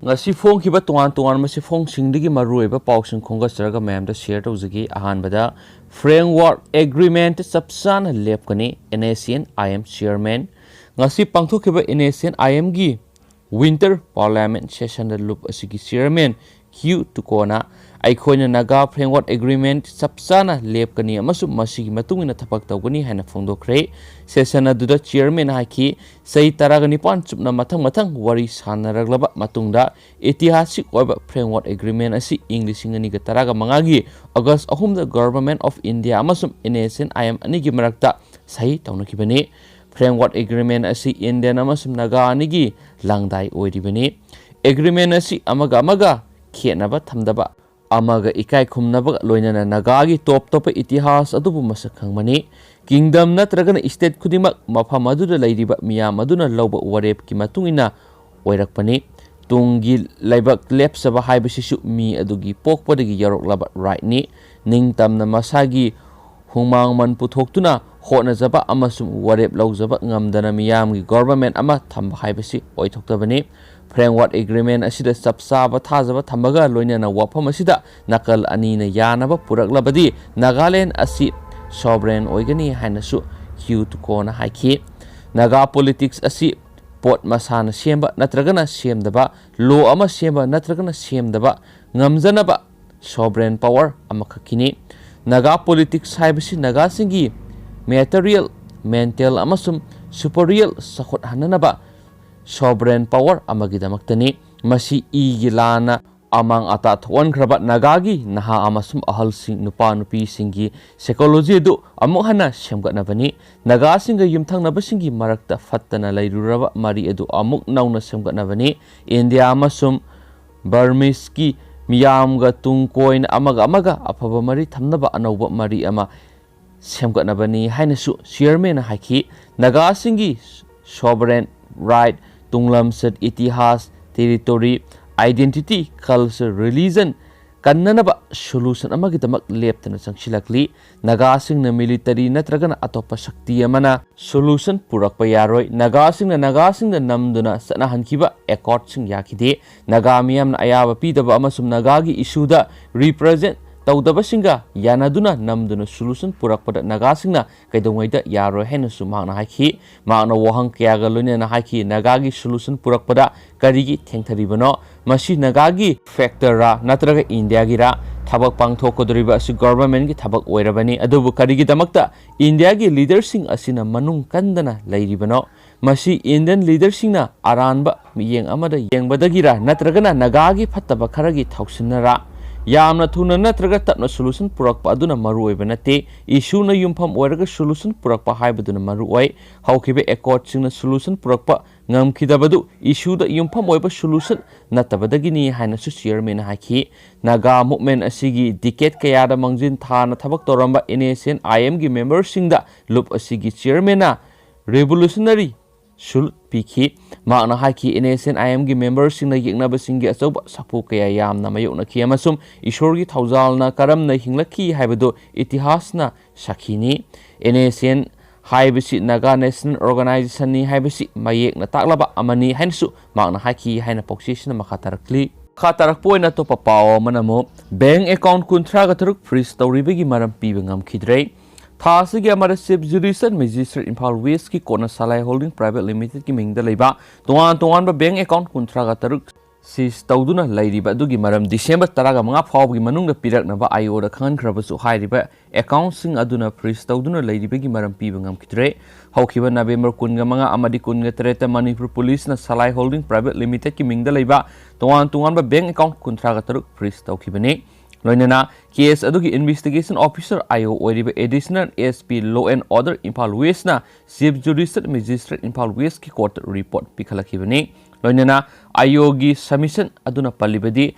ngasi phone ki ba tuan tuan ma si phone sing digi maru eba pausing khonga saraga ma'am da share tawzagi ahan bada framework agreement sapsan lepkani NACN IM chairman ngasi pangthok ki ba NACN IM gi winter parliament session da loop asigi chairman Q Tukona aikoina naga framework agreement sapsana lepkani amasu masigi matungina thapak tawgani haina phongdokre session aduda chairman haki sei taragani pan chupna mathang wari sanaraglaba matungda ऐतिहासिक ओइबा framework agreement असि English इंगनी ग तरागा मंगागी अगस्त अहुम the government of India अमसुम NACN IM अनि गी मरक्ता सही तौनखिबनी फ्रेमवर्क एग्रीमेंट असि इंडियन अमसुम नागा अनि गी लांगदाई ओइरिबनी एग्रीमेंट असि अमगा खेनबा थमदबा अमगा इकाई खुमनबा लोइनना नागागी टॉप इतिहास अदुबु मसक खंगमनी किंगडम नत्रगन स्टेट खुदिमक मफम अदुदा लैरिबा मियाम अदुना लौबा वरेप की मतुंगिना ओइरकपनी tungi laibak lepsaba haibasisu mi adugi pokpadagi yaroklaba rightni ningtamna masagi humang man puthoktuna hotnajaba amasum warep laujaba ngamdana miyamgi government ama thamba haibasi oithoktabani framework agreement asida sapsaba thajaba thambaga loinana wafam asida nakal anina yanaba puraklabadi Nagaland asi sovereign oigani hainasu Q Tukona haiki naga politics asi pot masana siemba natragana siemdaba law ama siemba natragana siemdaba ngamjanaba sovereign power amakakini naga politics haibasi naga singi material mental amasum superior sakhot hananaba sovereign power amagidamaktani masi igilana amang ata thon khraba nagagi naha amasum ahal sing nupa nupi singi psychology du amuk hana semgatnabani naga singa yumthangnaba singi marakta fattana lairuraba mari edu amuk nauna semgatnabani India amasum Burmese ki miyamga tungkoin amaga afaba mari thamnaba anauba mari ama semgatnabani hainasu chairman haiki naga singi sovereign right tunglamsat itihas territory identity culture religion kannanaba solution amagitamak leptana sangsilakli naga singna military natragana atopa shakti amana solution purakpa yaroi naga singna namduna sana hankiba accord sing yakide naga miyamna ayaba pidaba amasum nagagi issue da represent tawdaba singa yanaduna namduna solution purakpada naga singna kaidongaida yaro henasu magna haiki magna wahang kyaga loinena haiki nagagi solution purakpada karigi thengtharibano masi nagagi factor ra natraga India gira thabak pangthokodriba asi government gi thabak oirabani adubu karigi damakta India gi leader sing asina manung kandana lairibano masi Indian leader singna aranba miyeng amada yengbadagira natragana nagagi phattaba kharagi thausinara yamna thuna natraga tapna solution purakpa aduna maru oibanate issue na yumpham oiraga solution purakpa haibaduna maru oi haukibe accord singna solution purakpa ngamkhidabadu issue da yumpham oiba solution natabadagini haina su chairman haki naga movement asigi decade kayada mangjin thana thabak toramba NACN IM gi members singda loop asigi chairman na revolutionary sul piki magna haki NACN IM gi members singna yeknaba singi achoba sapu kaya yamna mayokna ki amasum ishor gi thaujalna karamna hinglaki haibado itihasna sakhini NACN haibasi naga national organization ni haibasi mayekna taklaba amani hainsu magna haki haina poksisna makhatarakli khatarak poina to papaw manamo bank account kunthra ga taruk freeze tawribagi maram pibangam khidrei थासिगे हमारे chief judicial magistrate Imphal west की कोना Salai holding private limited की मिंगदा लेबा तोआन bank account कुंथ्रागा तरुक सीज तौदुना लैरिबा दुगी मरम डिसेंबर 15 फावगी मनुंगदा पिरकनबा आईओदा खनख्रबसु हाइरिबा अकाउंट सिंग अदुना फ्रीज तौदुना लैरिबगी मरम पीबा ngam हौखिबा नवेम्बर 15 अमदि 13 मणिपुर पुलिस ना सलाई होल्डिंग प्राइवेट लिमिटेड की मिंगदा लेबा तोआन बैंक अकाउंट कुंथ्रागा तरुक फ्रीज तौखिबने लोइनना केस अदुगी इन्वेस्टिगेशन ऑफिसर आईओ ओरिबा additional SP law and order Imphal west ना chief judicial magistrate Imphal west की कोर्ट रिपोर्ट पिखलखिबने लोइनना आईओ गी सबमिशन अदुना पल्लिबदी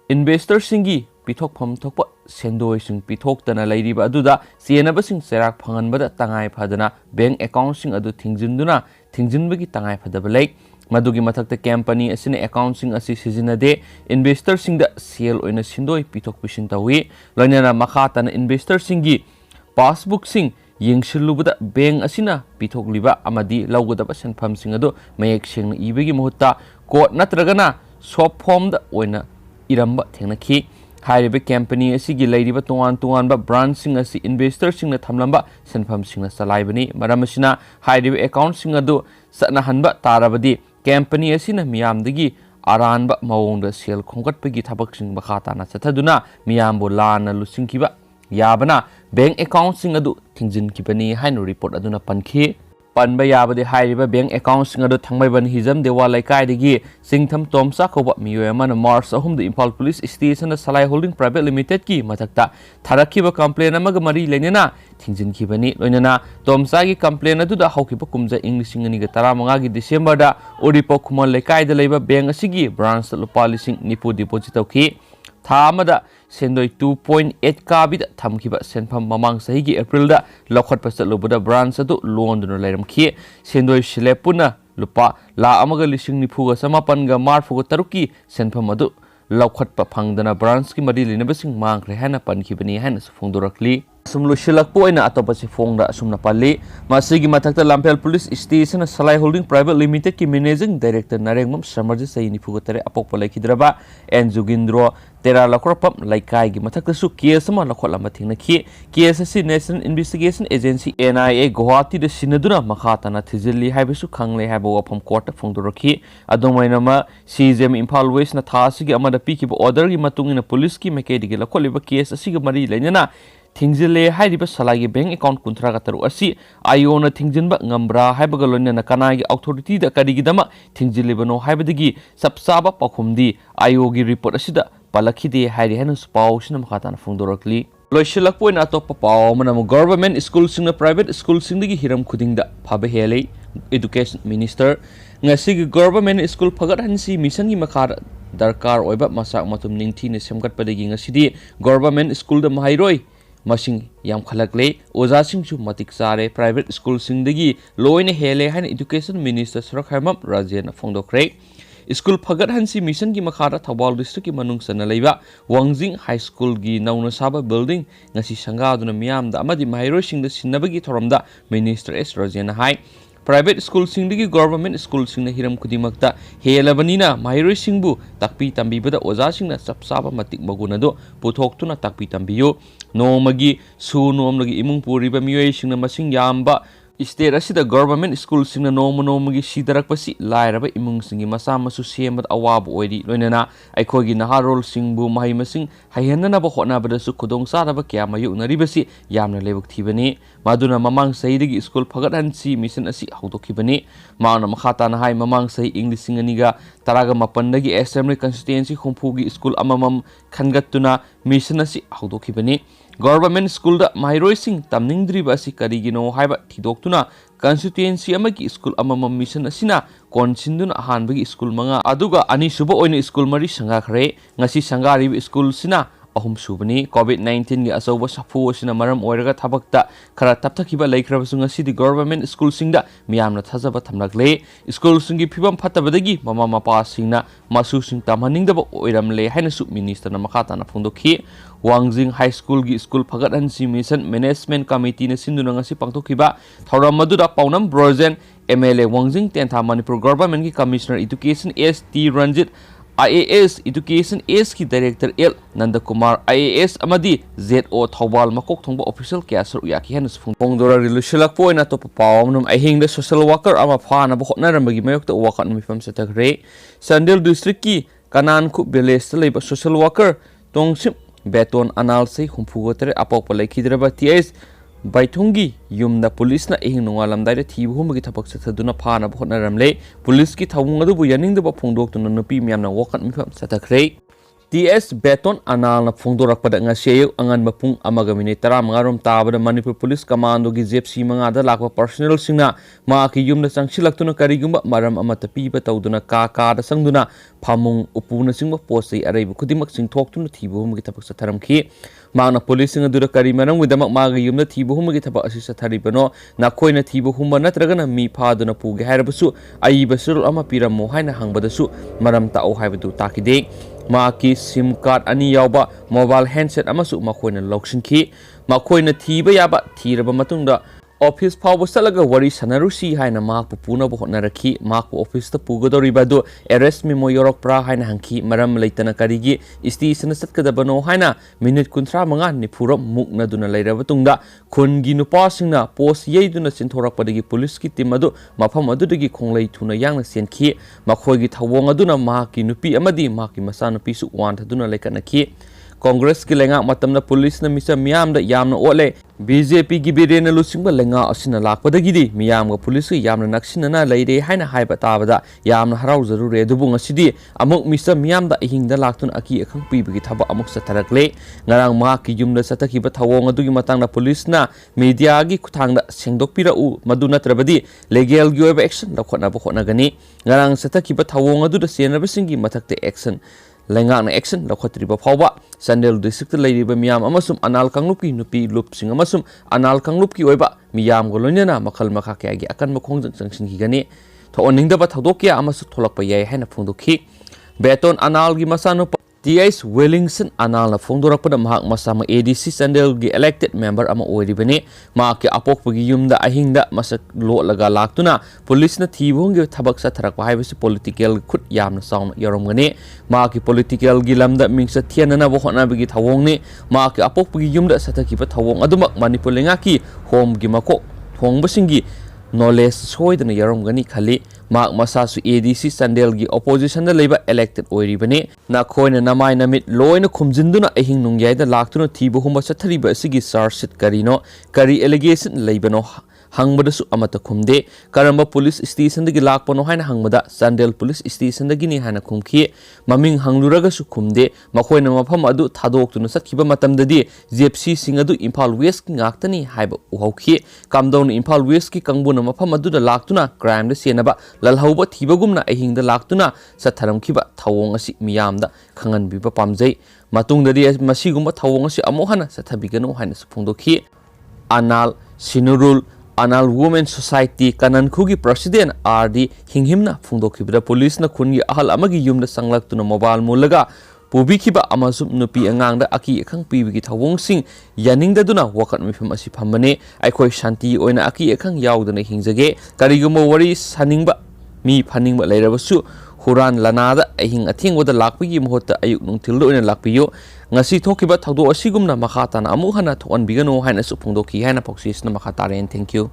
इन्वेस्टर सिंगी पिथोकफम थोकप सेंदोय सिंग पिथोकतना लैरिबा अदुदा चेनबा सिंग सेराक फंगनबदा तंगाय फदना बैंक अकाउंट सिंग अदु थिंजिनबगी तंगाय फदबा लै मदुगी मथक्ता कंपनी असिने अकाउंट सिंग असि सिजिनदे इन्वेस्टर सिंग दा सेल ओइना सिंदोय पिथोक पिसिन तवी लोइना मखातना इन्वेस्टर सिंगी पासबुक सिंग यंगसिलुबदा बैंक असिना पिथोकलिबा अमदि लौगदबा सेनफम सिंग अदु मयेक Seng इबगी मुहत्ता court नत्रगना shop form da oina iramba thengnakhi hairibe company asigi leiriba tongan ba branch sing asi investor sing na thamlamba senpham sing na salaibani maramasina hairibe account sing adu satna hanba tarabadi company asina miyamdagi aranba mawongda sel khongkatpagi thabak sing bakhata na chathaduna miyambo lana lusingkiba yabana bank account sing adu thingjin kibani haino report aduna pankhi panba yabade hairiba bank account sing adu thangmaiban hijam dewa laikai degi singtham tomsa khoba miyoy amana March 3 da Impal Police Station da Salai Holding Private Limited ki mathakta tharakhiba complaint amaga mari lenena thingjin kibani loinana tomsa gi complaint adu da haukiba kumja English ngani ga 15 gi December da Oripo Khumal laikai da leiba bank asigi branch lupa lising nipu deposit tawki thamada sendoi 2.8 kabida thamkiba senpham mamang sahigi April da lokhat pasat lobuda branch adu loan duna lairam khi sendoi shilepuna lupa la amaga lising nifu ga samapan ga marfu ga taruki senpham adu lokhat pa phangdana branch ki mari linabasing mangre hana pankhibani hana sufongdorakli sumlu shilak poina atopasi fongda sumna palli masigi mathakta Lampel Police Station Salai Holding Private Limited ki managing director Narengmam Samarji saini fugotare apokpa laikhidraba N Jugindro tera lakrapam laikai gi mathakta su case ma lakhol thingna khi case si National Investigation Agency NIA Guwahati de sinaduna makhata na thijilli haibasu khangle haiba wafam court fongdorakhi adomaina ma CJM Impal West na thasi gi amada pikiba order gi matungina police ki mekedi gi lakholiba case asiga mari lainana Thingzile hairiba salagi bank account kuntra ga taru asi ayona thingjinba ngambra haibaga loina kanagi authority da karigidama thingzile bano haibadagi sapsaba pakhumdi ayogi report asida palakhide hairi hanu pau sina makhata na fungdorakli loisilak poina atop pau manam government school sing private school sing digi hiram khudingda phabe hele education minister ngasi government school phagat hansi mission gi makhar darkar oiba masak matum ningthi ne semgat padagi ngasidi government school da mahairoi masing yam khalakle oza singchu matik sare private school singdagi loine hele han education minister Sarakhamam Rajan Fongdokre school phagat hansi mission gi makhara Thawal district ki manung sana leiba Wangjing high school gi nauna saba building ngasi sanga aduna miyam da amadi mahairo singda sinnabagi thoramda minister S Rajan hai private school singdagi government school singna hiram kudimakta helabanina mahairo singbu takpi tambibada oza singna sapsaba matik magunado puthok takpi tambiyo nomagi su nomlagi imung puriba miyoy singna masing yamba state asida government school singna nomagi sidarakpasi lairaba imung singi masa masu sembat awab oidi loinana aikhogi naharol singbu mahai masing hayanana ba hotna bada su khudong saraba kya mayu naribasi yamna lebuk thibani maduna mamang saidigi school phagat hansi mission asi haudokhibani mauna makhata na hai mamang sai english singaniga taraga mapandagi assembly constituency khumpugi school amamam khangatuna mission asi haudokhibani government school da mairoi sing tamningdriba asi karigino haiba thidoktuna constituency amagi school amamam mission asina konsinduna ahanbagi school manga aduga ani suba oina school mari sanga khare ngasi sangari school sina ahum subani COVID-19 gi asoba safu asina maram oiraga thabakta khara tapthakiba laikhrabasung asidi government school singda miyamna thajaba thamlagle school singi phibam phatabadagi mama mapa singna masu sing tamhaningdaba oiramle haina su minister na makhata na phongdokhi Wangjing high school gi school phagat hansi mission management committee na sinduna ngasi pangtokhiba thoram maduda paunam brojen MLA Wangjing Tentha Manipur government gi commissioner education ST Ranjit IAS Education S ki Director L Nandakumar IAS amadi ZO Thawal makok thongba official kya sur yaki hanus fongdora rilusilak poina to pawamnum ahing the social worker ama phana bo hotnaramagi mayokta wakan mifam satakre Sandel district ki kanan khu village leiba social worker tongsim beton anal sei humfugotere apok palai khidraba TS Baithungi yumna police na ehing nungalam daire thibu humagi thapak sathaduna phana bhotna ramle police ki thawung adu bu yaning da phongdok tuna nupi myamna wakat mifam satakre TS Beton anal na phongdorak pada ngasiyo angan mapung amaga minute 15 rom tabada Manipur Police Commando gi JPC manga da lakwa personnel singna ma ki yumna changsilaktuna karigumba maram amata piba tawduna ka da sangduna phamung upuna singba posai araibu khudimak singthoktuna thibu humagi thapak satharamki Mana police nga dura kari manam widamak maga yumna thibu humagi thaba asi satharibano na khoina thibu humba natragana mi phaduna puge harabasu aibasul ama piramo haina hangbadasu maram ta o haibadu takide Maki SIM card ani yauba mobile handset amasu makoina loksinki makoina thiba yaba thiraba matungda office फाव चलगा worry सनरुसी हाइना माकपु पुनब होटनरखी माकपु office ता पुगदोरिबादु arrest memo योरकप्रा हाइना हंखी मरम लेतना करिगी station चटकदबनो हाइना minute 35 निफुरम मुकनदुना लेरबतुंगदा खुनगी नुपासिंगना post येदुना चिंथोरकपदगी police की team अदु मफम अदुदगी खोंगलै थुना यांगना सेनखी मखोगी थवोंग अदुना माकी नुपी अमदी माकी मसा नुपीसु वांथदुना लेकनखी कांग्रेस की लेंगा मतमना police न मिसा मियाम दा यामना ओले बीजेपी की बिरेन लुसिंग लेंगा असिना लाकपदगिदी मियाम ग पुलिस यामना नक्सिनना लेरे हाइना हाइबा ताबदा यामना हराउ जरुरे दुबु ngasidi अमुक मिसा मियाम दा अहिंग दा लाक्तुन अकी अखंग पीबगी थबा अमुक सथरकले ngarang ma ki yumda satakhiba thawong adugi matangda police na media gi khuthangda sengdokpira u madu natrabadi legal gi oiba action lakhona ba khona gani ngarang satakhiba thawong adu da senrabisingi mathakte action lengang action lakhotriba phawba Sandel district leiriba miyam amasum anal kanglup ki nupi lup sing amasum anal kanglup ki oiba miyam golonyana makhal makha kya gi akan makhong jangsin gi gani thoning da ba thodokya amasu tholakpa yai haina phungdokhi beton anal gi masano TS Wellington anal na phongdorakpada mahak masama ADC Sandel gi elected member ama oiribani ma ki apokpagi yumda ahingda masak lo laga laktuna police na thibong gi thabak sa tharak haibasi political khut yamna sauna yoromgani ma ki political gi lamda mingsa thianana bo hona bagi thawong ni ma ki apokpagi yumda sathaki ba thawong adumak manipulenga ki home gi mako thongbasingi knowledge soidana yoromgani khali mak masasu ADC Sandel gi opposition da leba elected oiribani na khoina namai namit loina khumjinduna ahing nungyai da laktuna thibu humba sathariba sigi charge karino kari allegation leibano hangbadasu amata khumde karamba police station dagi lakpano haina hangmada Sandel police station dagi ni hana khumkhi maming hangluraga su khumde makhoina mafam adu thadoktuna sakhiba matamdadi JFC sing adu Imphal West ki ngaktani haiba uhauki kamdown Imphal West ki kangbuna mafam adu da laktuna crime da senaba lalhauba thibagumna ahingda laktuna satharamkhiba thawong asi miyamda khangan biba pamjai matungdadi masigumba thawong asi amohana sathabigano haina suphongdokhi anal sinurul Anal Women Society kanan khugi president RD hinghimna phungdokhibra police na khungi ahal amagi yumda sanglaktuna mobile mulaga pubikhiba amasum nupi angangda aki ekhang pibigi thawong sing yaningda duna wakat mifam asi phambane aikhoi shanti oina aki ekhang yaudana hingjage karigumo wari saningba mi phaningba leirabasu Huran lanada ahing athingwada lakpigi mohota ayuk nungthilda oina lakpiyo ngasi thokiba thawdo asigumna makhatana amu hana thon bigano haina su phungdoki haina proxys na makhataren thank you